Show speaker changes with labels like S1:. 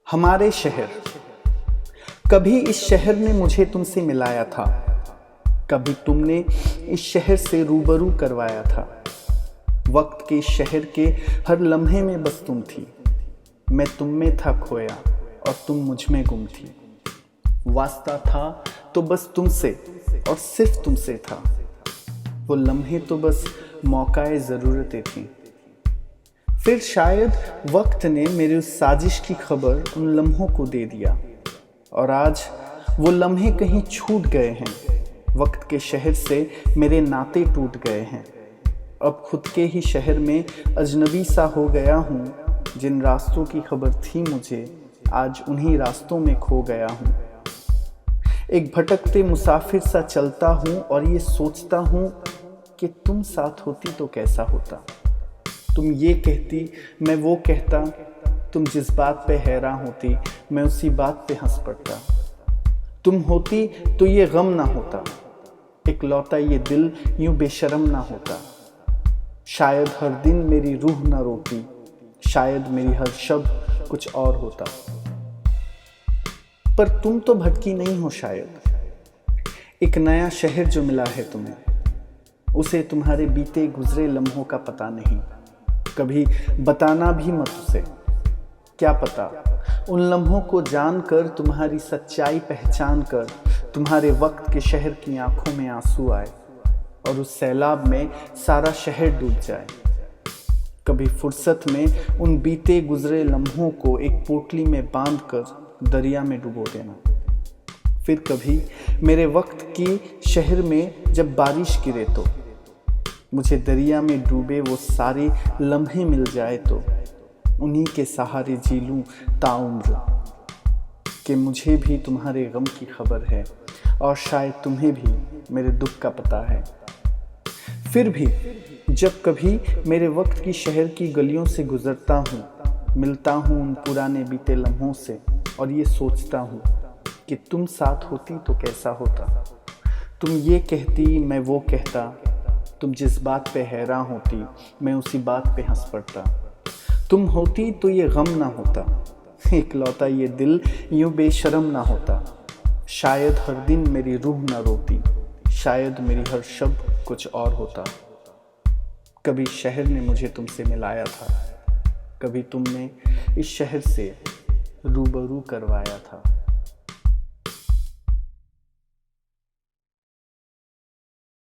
S1: हमारे शहर। कभी इस शहर ने मुझे तुमसे मिलाया था, कभी तुमने इस शहर से रूबरू करवाया था। वक्त के इस शहर के हर लम्हे में बस तुम थी, मैं तुम में था खोया और तुम मुझ में गुम थी। वास्ता था तो बस तुमसे और सिर्फ तुमसे था, वो लम्हे तो बस मौकाए ज़रूरतें थीं। फिर शायद वक्त ने मेरी उस साजिश की खबर उन लम्हों को दे दिया और आज वो लम्हे कहीं छूट गए हैं। वक्त के शहर से मेरे नाते टूट गए हैं। अब खुद के ही शहर में अजनबी सा हो गया हूँ। जिन रास्तों की खबर थी मुझे, आज उन्हीं रास्तों में खो गया हूँ। एक भटकते मुसाफिर सा चलता हूँ और ये सोचता हूँ कि तुम साथ होती तो कैसा होता। तुम ये कहती, मैं वो कहता। तुम जिस बात पे हैरान होती, मैं उसी बात पे हंस पड़ता। तुम होती तो ये गम ना होता, इकलौता ये दिल यूं बेशर्म ना होता। शायद हर दिन मेरी रूह ना रोती, शायद मेरी हर शब्द कुछ और होता। पर तुम तो भटकी नहीं हो शायद। एक नया शहर जो मिला है तुम्हें, उसे तुम्हारे बीते गुजरे लम्हों का पता नहीं। कभी बताना भी मत उसे, क्या पता उन लम्हों को जानकर, तुम्हारी सच्चाई पहचान कर, तुम्हारे वक्त के शहर की आंखों में आंसू आए और उस सैलाब में सारा शहर डूब जाए। कभी फुर्सत में उन बीते गुजरे लम्हों को एक पोटली में बांधकर दरिया में डुबो देना। फिर कभी मेरे वक्त की शहर में जब बारिश गिरे तो मुझे दरिया में डूबे वो सारे लम्हे मिल जाए तो उन्हीं के सहारे जी लूं ताउम्र कि मुझे भी तुम्हारे गम की खबर है और शायद तुम्हें भी मेरे दुख का पता है। फिर भी जब कभी मेरे वक्त की शहर की गलियों से गुजरता हूँ, मिलता हूँ उन पुराने बीते लम्हों से और ये सोचता हूँ कि तुम साथ होती तो कैसा होता। तुम ये कहती, मैं वो कहता। तुम जिस बात पे हैरान होती, मैं उसी बात पे हंस पड़ता। तुम होती तो ये गम ना होता, इकलौता ये दिल यूं बेशर्म ना होता। शायद हर दिन मेरी रूह ना रोती, शायद मेरी हर शब्द कुछ और होता। कभी शहर ने मुझे तुमसे मिलाया था, कभी तुमने इस शहर से रूबरू करवाया था।